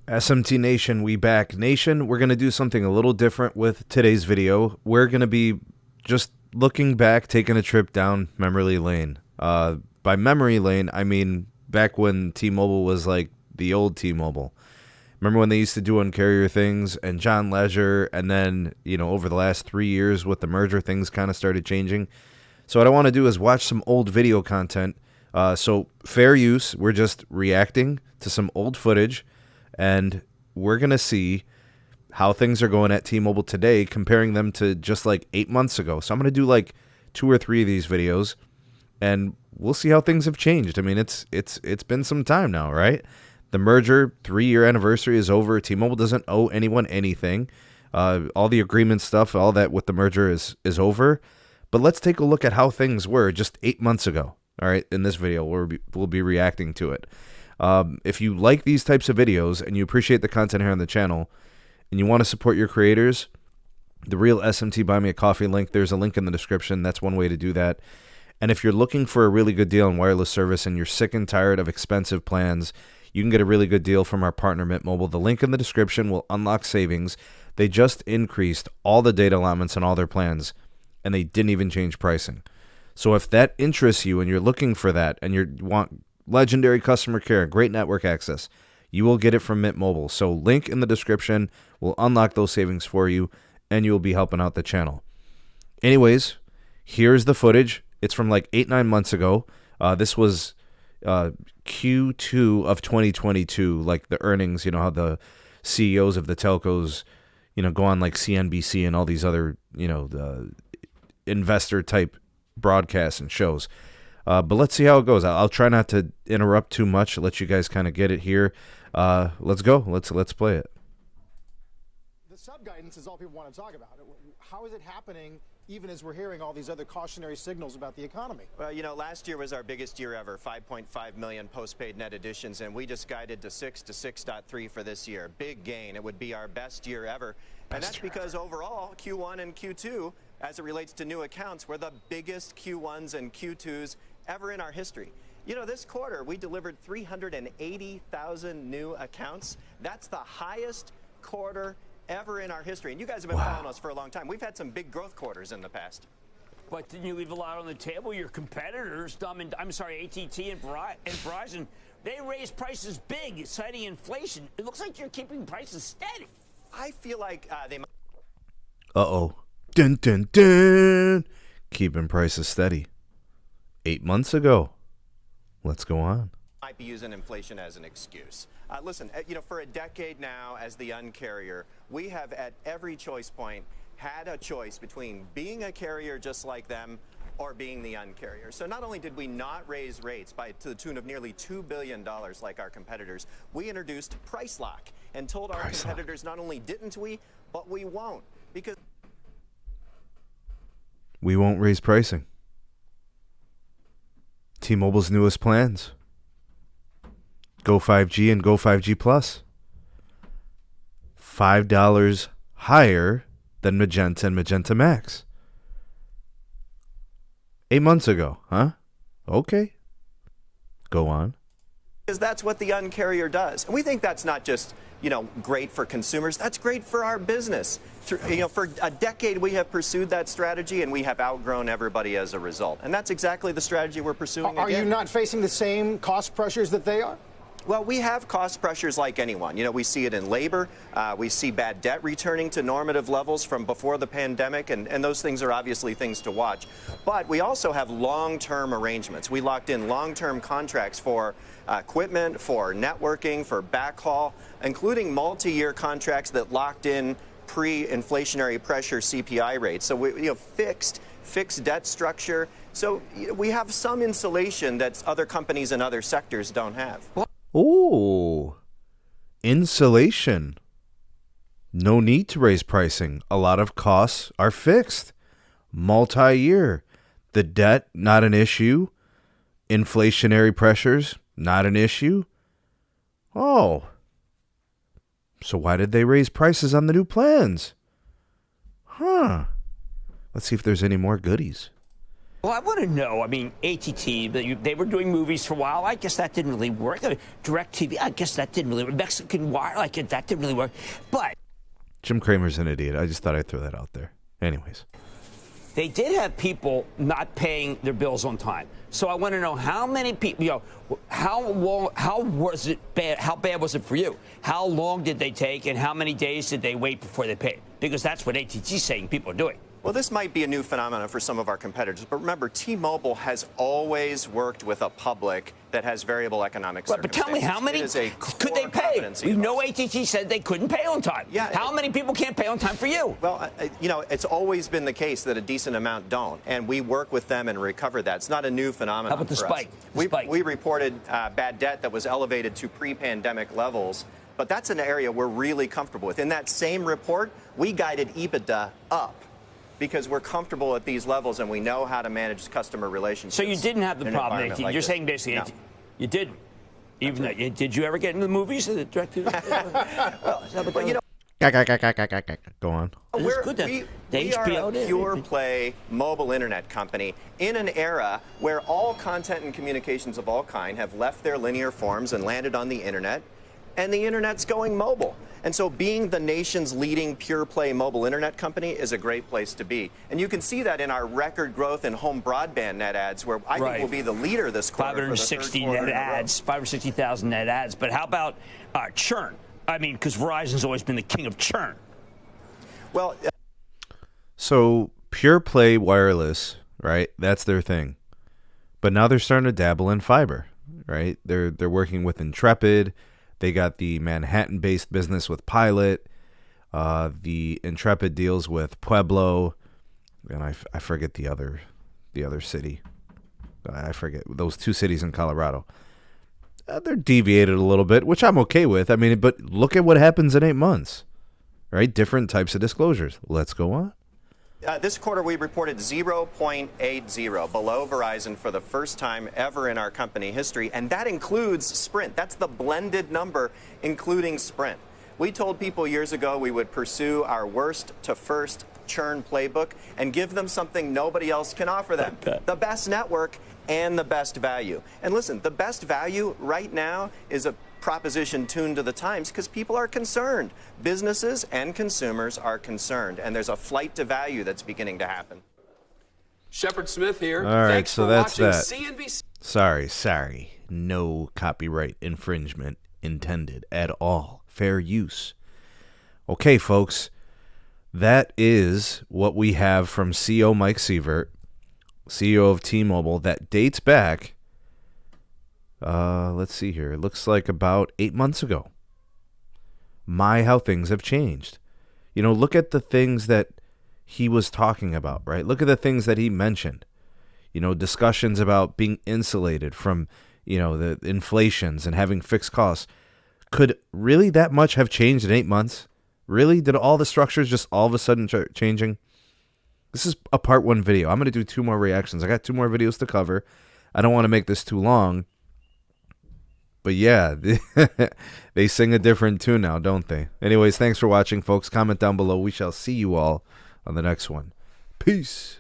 SMT Nation, we back. Nation, we're going to do something a little different with today's video. We're going to be just looking back, taking a trip down memory lane. By memory lane, I mean back when T-Mobile was like the old T-Mobile. Remember when they used to do uncarrier things and John Leisure, and then, over the last 3 years with the merger, things kind of started changing. So what I want to do is watch some old video content. So fair use, we're just reacting to some old footage, and we're going to see how things are going at T-Mobile today, comparing them to just like 8 months ago. So I'm going to do like 2 or 3 of these videos, and we'll see how things have changed. I mean, it's been some time now, right? The merger 3-year anniversary is over. T-Mobile doesn't owe anyone anything. All the agreement stuff, all that with the merger is over. But let's take a look at how things were just 8 months ago. All right, in this video, we'll be reacting to it. If you like these types of videos and you appreciate the content here on the channel and you want to support your creators, the real SMT Buy Me a Coffee link, there's a link in the description. That's one way to do that. And if you're looking for a really good deal on wireless service and you're sick and tired of expensive plans, you can get a really good deal from our partner, Mint Mobile. The link in the description will unlock savings. They just increased all the data allotments on all their plans, and they didn't even change pricing. So if that interests you and you're looking for that and you want legendary customer care, great network access, you will get it from Mint Mobile. So link in the description will unlock those savings for you, and you'll be helping out the channel. Anyways, here's the footage. It's from like 8-9 months ago. This was Q2 of 2022, like the earnings, how the CEOs of the telcos, go on like CNBC and all these other, the investor type broadcasts and shows. But let's see how it goes. I'll try not to interrupt too much. Let you guys kind of get it here. Let's go. Let's play it. The sub-guidance is all people want to talk about. How is it happening even as we're hearing all these other cautionary signals about the economy? Well, last year was our biggest year ever, 5.5 million postpaid net additions, and we just guided to 6 to 6.3 for this year. Big gain. It would be our best year ever. And that's because overall, Q1 and Q2, as it relates to new accounts, were the biggest Q1s and Q2s ever in our history. This quarter, we delivered 380,000 new accounts. That's the highest quarter ever in our history. And you guys have been following us for a long time. We've had some big growth quarters in the past. But didn't you leave a lot on the table? Your competitors, AT&T and Verizon, they raised prices big, citing inflation. It looks like you're keeping prices steady. I feel like they might. Uh-oh. Dun, dun, dun. Keeping prices steady. 8 months ago. Let's go on. Might be using inflation as an excuse. Listen, for a decade now as the uncarrier, we have at every choice point had a choice between being a carrier just like them or being the uncarrier. So not only did we not raise rates to the tune of nearly $2 billion like our competitors, we introduced price lock and told our competitors not only didn't we, but we won't. Because we won't raise pricing. T-Mobile's newest plans. Go 5G and Go 5G Plus. $5 higher than Magenta and Magenta MAX. 8 months ago, huh? Okay. Go on. Because that's what the uncarrier does. And we think that's not just, great for consumers. That's great for our business. For a decade, we have pursued that strategy, and we have outgrown everybody as a result. And that's exactly the strategy we're pursuing again. Are you not facing the same cost pressures that they are? Well, we have cost pressures like anyone. We see it in labor. We see bad debt returning to normative levels from before the pandemic, and those things are obviously things to watch. But we also have long-term arrangements. We locked in long-term contracts for equipment, for networking, for backhaul, including multi-year contracts that locked in pre-inflationary pressure CPI rates. So we fixed debt structure. So we have some insulation that other companies in other sectors don't have. Oh, insulation. No need to raise pricing. A lot of costs are fixed. Multi-year. The debt, not an issue. Inflationary pressures, not an issue. Oh. So why did they raise prices on the new plans? Huh. Let's see if there's any more goodies. Well, I want to know. I mean, AT&T, they were doing movies for a while. I guess that didn't really work. DirecTV, I guess that didn't really work. Mexican Wire, that didn't really work. But Jim Cramer's an idiot. I just thought I'd throw that out there. Anyways. they did have people not paying their bills on time. So I want to know how many people, how was it bad? How bad was it for you? How long did they take and how many days did they wait before they paid? Because that's what AT&T is saying people are doing. Well, this might be a new phenomenon for some of our competitors, but remember, T-Mobile has always worked with a public that has variable economic circumstances. But tell me, how many could they pay? We know AT&T said they couldn't pay on time. Yeah, how many people can't pay on time for you? Well, it's always been the case that a decent amount don't, and we work with them and recover that. It's not a new phenomenon. How about the for spike? Us. We reported bad debt that was elevated to pre-pandemic levels, but that's an area we're really comfortable with. In that same report, we guided EBITDA up, because we're comfortable at these levels and we know how to manage customer relationships. So you didn't have the problem. Like you're saying basically, no. You didn't. Even though, did you ever get into the movies? Well, Go on. We are a pure play mobile internet company in an era where all content and communications of all kind have left their linear forms and landed on the internet, and the internet's going mobile. And so being the nation's leading pure play mobile internet company is a great place to be. And you can see that in our record growth in home broadband net adds, where I think we'll be the leader this quarter. 560 net adds, 560,000 net adds. But how about churn? I mean, because Verizon's always been the king of churn. Well, so pure play wireless, right? That's their thing. But now they're starting to dabble in fiber, right? They're working with Intrepid. They got the Manhattan-based business with Pilot. The Intrepid deals with Pueblo, and I forget the other city. I forget those two cities in Colorado. They're deviated a little bit, which I'm okay with. I mean, but look at what happens in 8 months, right? Different types of disclosures. Let's go on. This quarter, we reported 0.80 below Verizon for the first time ever in our company history, and that includes Sprint. That's the blended number, including Sprint. We told people years ago we would pursue our worst to first churn playbook and give them something nobody else can offer them, the best network and the best value. And listen, the best value right now is a proposition tuned to the times because people are concerned. Businesses and consumers are concerned, and there's a flight to value that's beginning to happen. Shepard Smith here. All right, Thanks so for that's watching that. CNBC. Sorry. No copyright infringement intended at all. Fair use. Okay, folks. That is what we have from CEO Mike Sievert, CEO of T-Mobile. That dates back, let's see here. It looks like about 8 months ago. My, how things have changed. You know, look at the things that he was talking about, right? Look at the things that he mentioned. You know, discussions about being insulated from, you know, the inflations and having fixed costs. Could really that much have changed in 8 months? Really? Did all the structures just all of a sudden changing? This is a part 1 video. I'm going to do 2 more reactions. I got 2 more videos to cover. I don't want to make this too long. But yeah, they sing a different tune now, don't they? Anyways, thanks for watching, folks. Comment down below. We shall see you all on the next one. Peace.